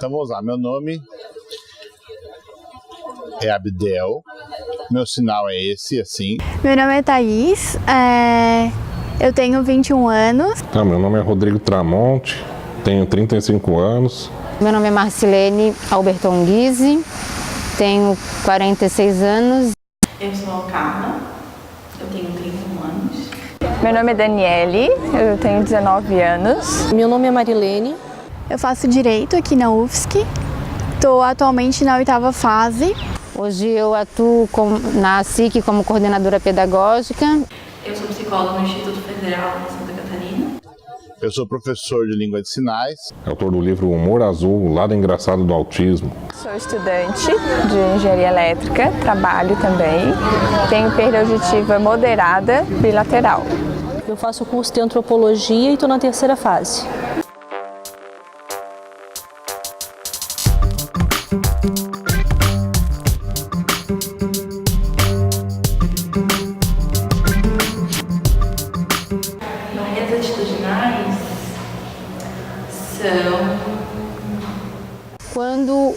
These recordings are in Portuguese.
Então vamos lá, meu nome é Abdel, meu sinal é esse, assim. Meu nome é Thaís, eu tenho 21 anos. Meu nome é Rodrigo Tramonte, tenho 35 anos. Meu nome é Marcilene Alberton Guise, tenho 46 anos. Eu sou a Carla, eu tenho 31 anos. Meu nome é Daniele, eu tenho 19 anos. Meu nome é Marilene. Eu faço Direito aqui na UFSC, estou atualmente na 8ª fase. Hoje eu atuo na SIC como coordenadora pedagógica. Eu sou psicóloga no Instituto Federal de Santa Catarina. Eu sou professor de língua de sinais. Autor do livro Humor Azul, o lado engraçado do autismo. Sou estudante de engenharia elétrica, trabalho também. Tenho perda auditiva moderada bilateral. Eu faço curso de antropologia e estou na 3ª fase. Barreiras atitudinais são quando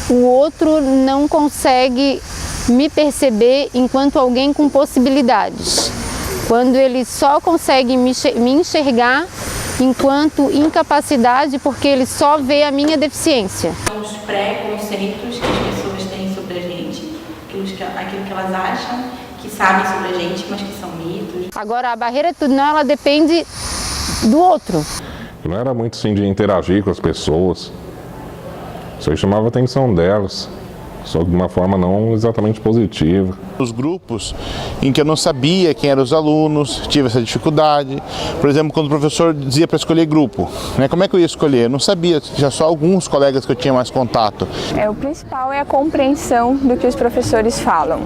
o outro não consegue me perceber enquanto alguém com possibilidades. Quando ele só consegue me enxergar enquanto incapacidade porque ele só vê a minha deficiência. os pré-conceitos que as pessoas têm sobre a gente, aquilo que elas acham que sabem sobre a gente, mas que são mitos. Agora, a barreira atitudinal, ela depende do outro. Eu não era muito assim de interagir com as pessoas. Isso aí chamava a atenção delas, só que de uma forma não exatamente positiva. Os grupos em que eu não sabia quem eram os alunos, tive essa dificuldade. Por exemplo, quando o professor dizia para escolher grupo, né? Como é que eu ia escolher? Eu não sabia, já só alguns colegas que eu tinha mais contato. O principal é a compreensão do que os professores falam.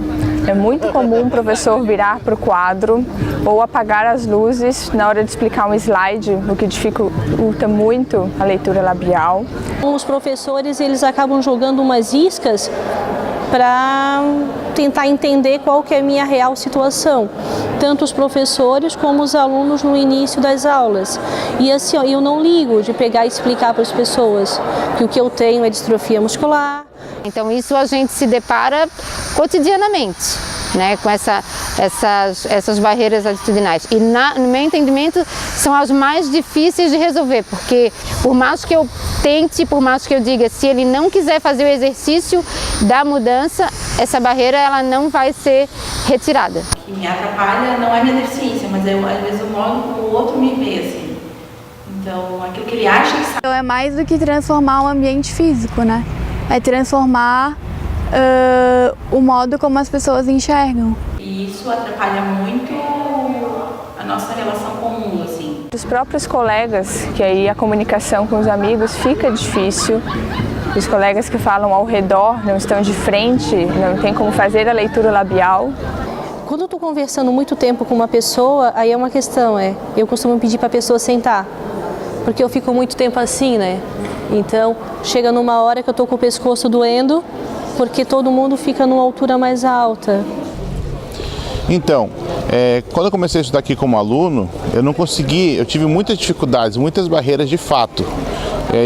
É muito comum o professor virar para o quadro ou apagar as luzes na hora de explicar um slide, o que dificulta muito a leitura labial. Os professores, eles acabam jogando umas iscas para tentar entender qual que é a minha real situação, tanto os professores como os alunos no início das aulas. E assim, eu não ligo de pegar e explicar para as pessoas que o que eu tenho é distrofia muscular. Então isso a gente se depara cotidianamente, né, com essas barreiras atitudinais. E no meu entendimento são as mais difíceis de resolver, porque por mais que eu tente, por mais que eu diga, se ele não quiser fazer o exercício da mudança, essa barreira ela não vai ser retirada. O que me atrapalha não é minha deficiência, mas às vezes o modo como o outro me vê, assim. Então, aquilo que ele acha que sabe. Então é mais do que transformar o ambiente físico, né? É transformar o modo como as pessoas enxergam. E isso atrapalha muito a nossa relação comum, assim. Os próprios colegas, que aí a comunicação com os amigos fica difícil. Os colegas que falam ao redor não estão de frente, não tem como fazer a leitura labial. Quando eu estou conversando muito tempo com uma pessoa, aí é uma questão, eu costumo pedir para a pessoa sentar, porque eu fico muito tempo assim, né? Então, chega numa hora que eu estou com o pescoço doendo, porque todo mundo fica numa altura mais alta. Então, quando eu comecei a estudar aqui como aluno, eu tive muitas dificuldades, muitas barreiras de fato,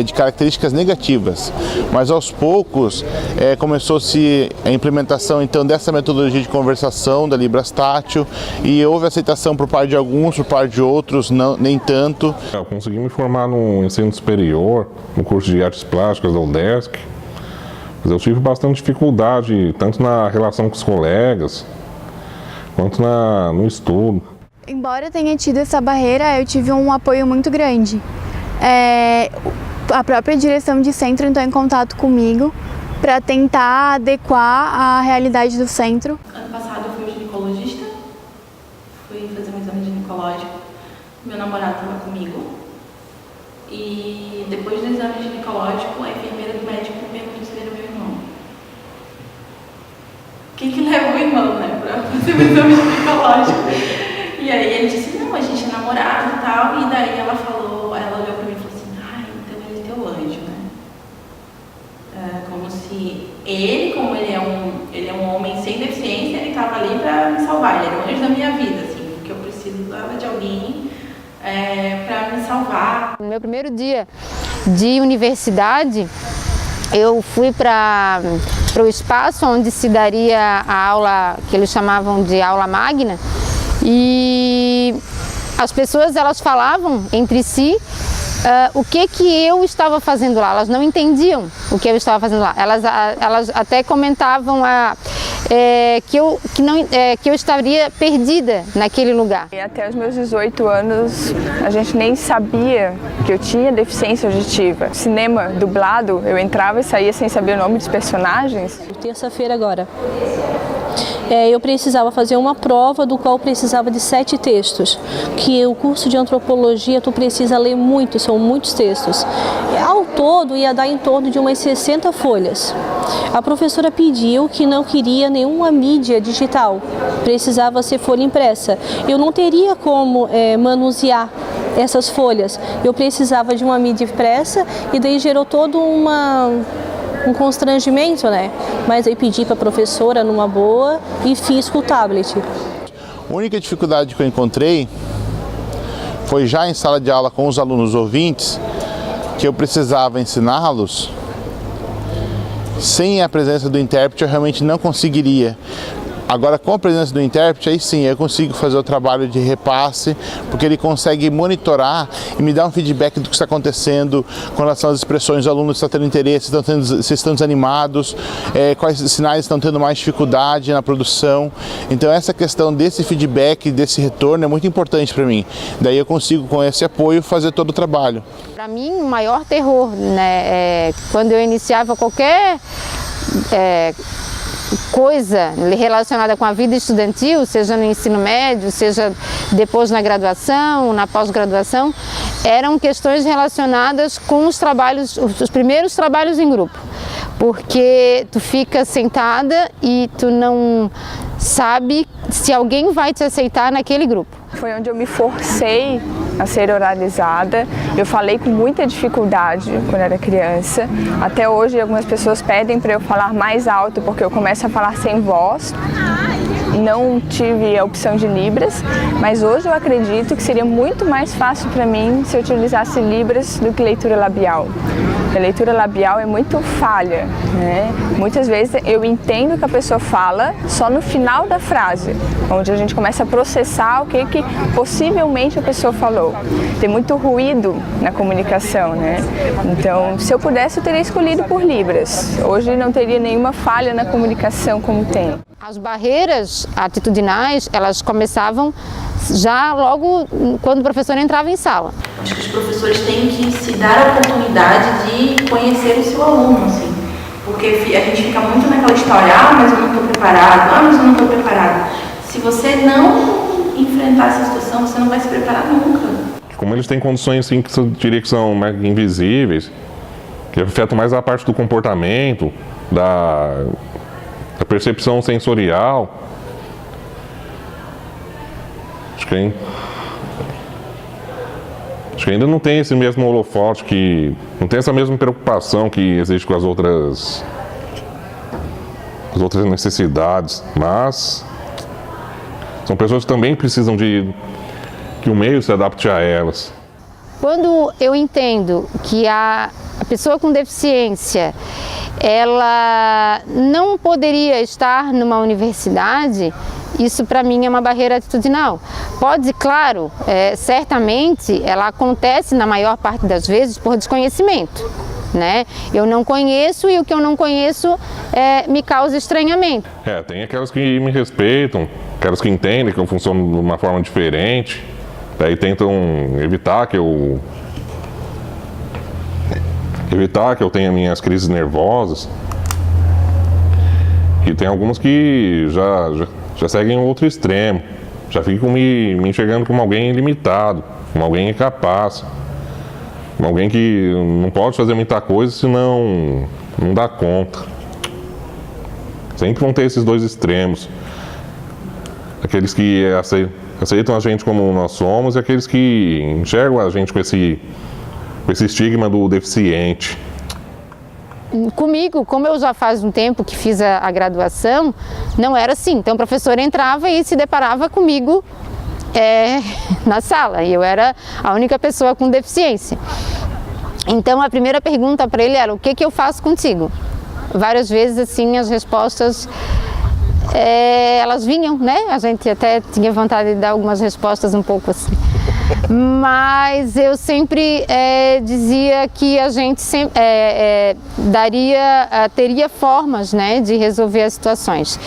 de características negativas. Mas aos poucos começou-se a implementação então dessa metodologia de conversação da Libras Tátil e houve aceitação por parte de alguns, por parte de outros, não, nem tanto. Eu consegui me formar no ensino superior, no curso de artes plásticas da UDESC, mas eu tive bastante dificuldade, tanto na relação com os colegas, quanto no estudo. Embora eu tenha tido essa barreira, eu tive um apoio muito grande. A própria direção de centro entrou em contato comigo para tentar adequar a realidade do centro. Ano passado eu fui ginecologista, fui fazer um exame ginecológico, meu namorado estava comigo. E depois do exame ginecológico, a enfermeira do médico me perguntou se ele era meu irmão. O que leva o irmão, né, pra fazer o exame ginecológico? E aí ele disse, não, a gente é namorado e tal. E daí ela olhou pra mim e falou assim, então ele é teu anjo, né? Como se ele, como ele é um homem sem deficiência, ele estava ali pra me salvar. Ele era o anjo da minha vida, assim, porque eu precisava de alguém para me salvar. No meu primeiro dia de universidade, eu fui para o espaço onde se daria a aula que eles chamavam de aula magna, e as pessoas elas falavam entre si o que eu estava fazendo lá. Elas não entendiam o que eu estava fazendo lá. Elas até comentavam que eu estaria perdida naquele lugar. E até os meus 18 anos, a gente nem sabia que eu tinha deficiência auditiva. Cinema dublado, eu entrava e saía sem saber o nome dos personagens. Terça-feira agora. Eu precisava fazer uma prova do qual precisava de 7 textos, que o curso de antropologia tu precisa ler muito, são muitos textos. Ao todo ia dar em torno de umas 60 folhas. A professora pediu que não queria nenhuma mídia digital, precisava ser folha impressa. Eu não teria como manusear essas folhas, eu precisava de uma mídia impressa e daí gerou todo um constrangimento, né? Mas aí pedi para a professora numa boa e fiz com o tablet. A única dificuldade que eu encontrei foi já em sala de aula com os alunos ouvintes, que eu precisava ensiná-los. Sem a presença do intérprete eu realmente não conseguiria. Agora, com a presença do intérprete, aí sim, eu consigo fazer o trabalho de repasse, porque ele consegue monitorar e me dar um feedback do que está acontecendo com relação às expressões dos alunos, se estão tendo interesse, se estão desanimados, quais sinais estão tendo mais dificuldade na produção. Então, essa questão desse feedback, desse retorno é muito importante para mim. Daí eu consigo, com esse apoio, fazer todo o trabalho. Para mim, o maior terror, né, quando eu iniciava qualquer coisa relacionada com a vida estudantil, seja no ensino médio, seja depois na graduação, na pós-graduação, eram questões relacionadas com os trabalhos, os primeiros trabalhos em grupo, porque tu fica sentada e tu não sabe se alguém vai te aceitar naquele grupo. Foi onde eu me forcei a ser oralizada. Eu falei com muita dificuldade quando era criança. Até hoje algumas pessoas pedem para eu falar mais alto porque eu começo a falar sem voz. Não tive a opção de Libras, mas hoje eu acredito que seria muito mais fácil para mim se eu utilizasse Libras do que leitura labial. A leitura labial é muito falha, né? Muitas vezes eu entendo que a pessoa fala só no final da frase, onde a gente começa a processar o que possivelmente a pessoa falou. Tem muito ruído na comunicação, né? Então, se eu pudesse, eu teria escolhido por Libras. Hoje não teria nenhuma falha na comunicação como tem. As barreiras atitudinais, elas começavam já logo quando o professor entrava em sala. Acho que os professores têm que se dar a oportunidade de conhecer o seu aluno, assim, porque a gente fica muito naquela história, mas eu não estou preparado, mas eu não estou preparado. Se você não enfrentar essa situação, você não vai se preparar nunca. Como eles têm condições assim, que eu diria que são mais invisíveis, que afetam mais a parte do comportamento, da percepção sensorial, acho que ainda não tem esse mesmo holofote, que não tem essa mesma preocupação que existe com as outras necessidades, mas são pessoas que também precisam de que o meio se adapte a elas. Quando eu entendo que a pessoa com deficiência ela não poderia estar numa universidade, isso para mim é uma barreira atitudinal. Pode, claro, certamente ela acontece na maior parte das vezes por desconhecimento, né? Eu não conheço e o que eu não conheço me causa estranhamento. Tem aquelas que me respeitam, aquelas que entendem que eu funciono de uma forma diferente, daí tentam evitar que eu tenha minhas crises nervosas. E tem algumas que já seguem o outro extremo, já ficam me enxergando como alguém limitado, como alguém incapaz, como alguém que não pode fazer muita coisa senão não dá conta. Sempre vão ter esses dois extremos, aqueles que aceitam a gente como nós somos e aqueles que enxergam a gente com esse estigma do deficiente. Comigo, como eu já faz um tempo que fiz a graduação, não era assim. Então o professor entrava e se deparava comigo na sala, e eu era a única pessoa com deficiência. Então a primeira pergunta para ele era: o que eu faço contigo? Várias vezes assim as respostas elas vinham, né? A gente até tinha vontade de dar algumas respostas um pouco assim. Mas eu sempre dizia que a gente sempre, teria formas, né, de resolver as situações.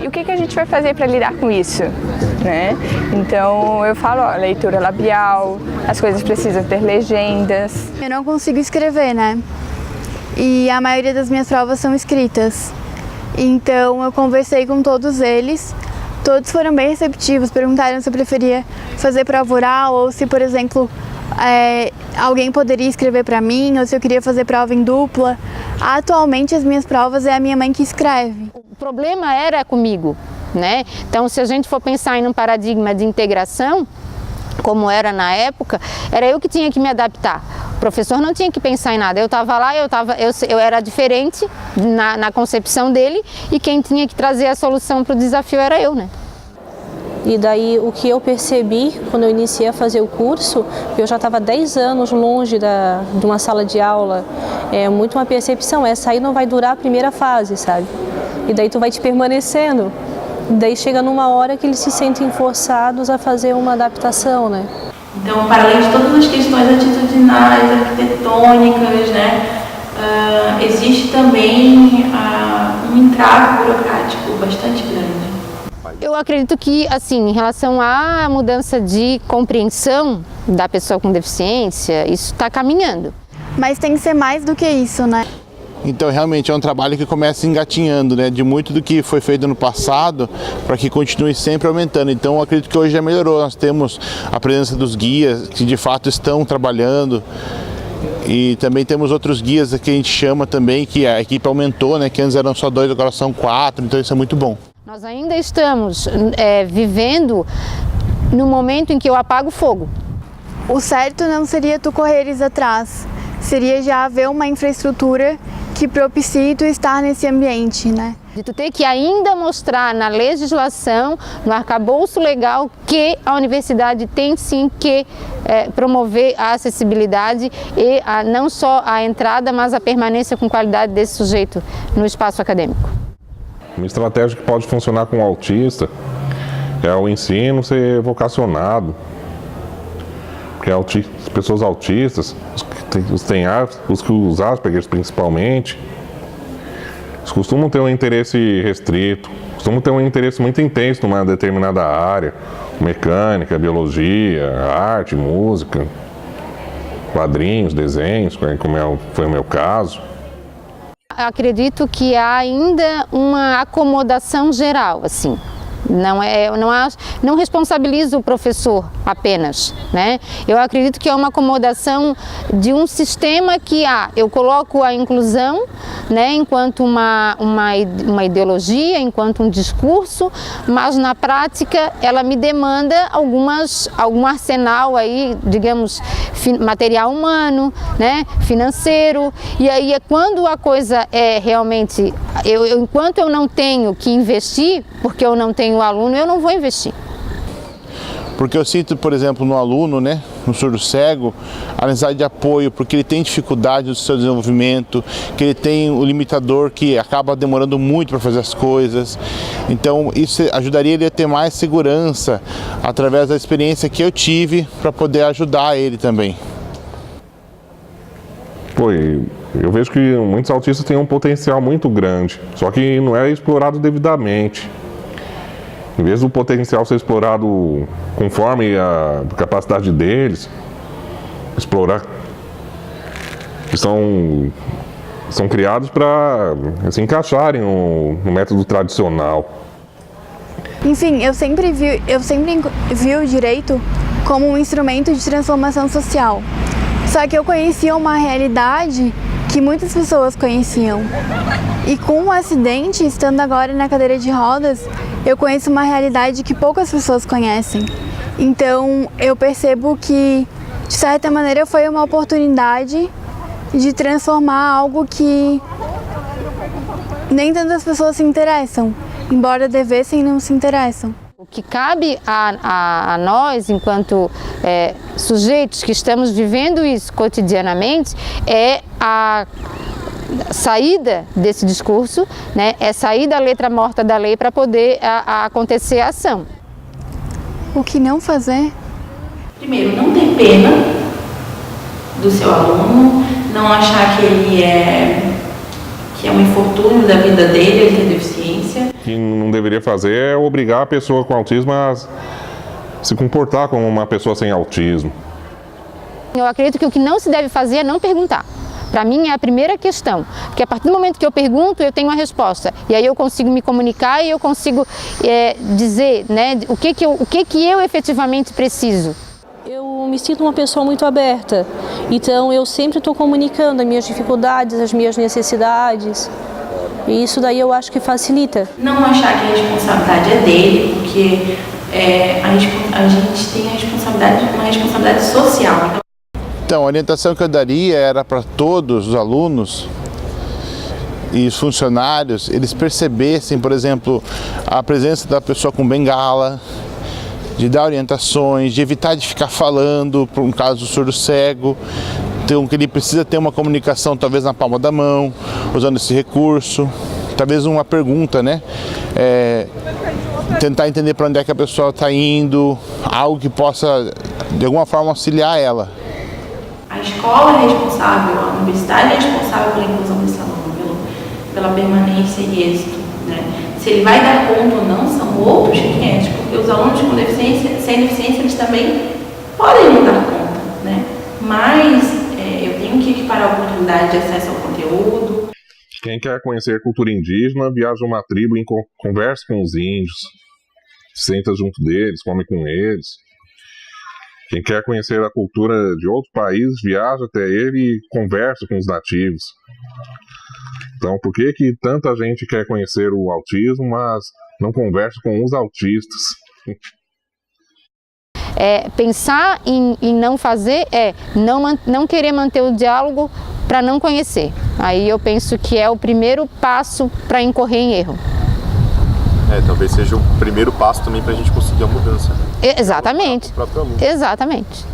E o que a gente vai fazer para lidar com isso? Né? Então eu falo, ó, leitura labial, as coisas precisam ter legendas. Eu não consigo escrever, né? E a maioria das minhas provas são escritas. Então eu conversei com todos eles, todos foram bem receptivos, perguntaram se eu preferia fazer prova oral ou se, por exemplo, alguém poderia escrever para mim ou se eu queria fazer prova em dupla. Atualmente as minhas provas é a minha mãe que escreve. O problema era comigo, né? Então se a gente for pensar em um paradigma de integração, como era na época, era eu que tinha que me adaptar. O professor não tinha que pensar em nada. Eu estava lá, eu era diferente na concepção dele e quem tinha que trazer a solução para o desafio era eu, né? E daí o que eu percebi quando eu iniciei a fazer o curso, eu já estava 10 anos longe de uma sala de aula, é muito uma percepção, essa aí não vai durar a primeira fase, sabe? E daí tu vai te permanecendo. Daí chega numa hora que eles se sentem forçados a fazer uma adaptação, né? Então, para além de todas as questões atitudinais, arquitetônicas, né, existe também um entrave burocrático bastante grande. Eu acredito que, assim, em relação à mudança de compreensão da pessoa com deficiência, isso está caminhando. Mas tem que ser mais do que isso, né? Então realmente é um trabalho que começa engatinhando, né, de muito do que foi feito no passado para que continue sempre aumentando. Então eu acredito que hoje já melhorou, nós temos a presença dos guias que de fato estão trabalhando e também temos outros guias que a gente chama também, que a equipe aumentou, né, que antes eram só 2, agora são 4, então isso é muito bom. Nós ainda estamos vivendo no momento em que eu apago o fogo. O certo não seria tu correres atrás, seria já haver uma infraestrutura que propicie tu estar nesse ambiente, né? De tu ter que ainda mostrar na legislação, no arcabouço legal, que a universidade tem sim que promover a acessibilidade e não só a entrada, mas a permanência com qualidade desse sujeito no espaço acadêmico. Uma estratégia que pode funcionar com o autista é o ensino ser vocacionado. Porque as pessoas autistas, os Asperger principalmente, eles costumam ter um interesse restrito, costumam ter um interesse muito intenso numa determinada área, mecânica, biologia, arte, música, quadrinhos, desenhos, como foi o meu caso. Acredito que há ainda uma acomodação geral, assim. Não responsabilizo o professor apenas, né? Eu acredito que é uma acomodação de um sistema que eu coloco a inclusão, né, enquanto uma ideologia, enquanto um discurso, mas na prática ela me demanda algum arsenal aí, digamos, material humano, né, financeiro, e aí quando a coisa é realmente, enquanto eu não tenho que investir, porque eu não tenho aluno, eu não vou investir. Porque eu sinto, por exemplo, no aluno, né, no surdo cego, a necessidade de apoio, porque ele tem dificuldade do seu desenvolvimento, que ele tem o limitador que acaba demorando muito para fazer as coisas. Então isso ajudaria ele a ter mais segurança através da experiência que eu tive para poder ajudar ele também. Eu vejo que muitos autistas têm um potencial muito grande, só que não é explorado devidamente. Em vez do potencial ser explorado conforme a capacidade deles, são criados para se encaixarem no método tradicional. Enfim, eu sempre vi o direito como um instrumento de transformação social. Só que eu conhecia uma realidade que muitas pessoas conheciam. E com o acidente, estando agora na cadeira de rodas, eu conheço uma realidade que poucas pessoas conhecem. Então eu percebo que, de certa maneira, foi uma oportunidade de transformar algo que nem tantas pessoas se interessam, embora devessem, não se interessam. O que cabe a nós, enquanto sujeitos que estamos vivendo isso cotidianamente, é a saída desse discurso, né, é sair da letra morta da lei para poder acontecer a ação. O que não fazer? Primeiro, não ter pena do seu aluno, não achar que ele é um infortúnio da vida dele, ele tem deficiência. O que não deveria fazer é obrigar a pessoa com autismo a se comportar como uma pessoa sem autismo. Eu acredito que o que não se deve fazer é não perguntar. Para mim é a primeira questão, porque a partir do momento que eu pergunto, eu tenho uma resposta. E aí eu consigo me comunicar e eu consigo dizer, né, o que eu efetivamente preciso. Eu me sinto uma pessoa muito aberta, então eu sempre estou comunicando as minhas dificuldades, as minhas necessidades, e isso daí eu acho que facilita. Não achar que a responsabilidade é dele, porque a gente tem uma responsabilidade social. Então, a orientação que eu daria era para todos os alunos e os funcionários, eles percebessem, por exemplo, a presença da pessoa com bengala, de dar orientações, de evitar de ficar falando, por um caso do surdo cego, então que ele precisa ter uma comunicação talvez na palma da mão, usando esse recurso, talvez uma pergunta, né? Tentar entender para onde é que a pessoa está indo, algo que possa de alguma forma auxiliar ela. A escola é responsável, a universidade é responsável pela inclusão desse aluno, pela permanência e êxito, né? Se ele vai dar conta ou não, são outros 500, porque os alunos com deficiência, sem deficiência, eles também podem não dar conta, né? Mas eu tenho que equiparar a oportunidade de acesso ao conteúdo. Quem quer conhecer a cultura indígena, viaja a uma tribo e conversa com os índios, senta junto deles, come com eles. Quem quer conhecer a cultura de outro país, viaja até ele e conversa com os nativos. Então, por que tanta gente quer conhecer o autismo, mas não conversa com os autistas? Pensar em não fazer não querer manter o diálogo para não conhecer. Aí eu penso que é o primeiro passo para incorrer em erro. Talvez seja o primeiro passo também para a gente conseguir a mudança. Exatamente. O próprio aluno. Exatamente.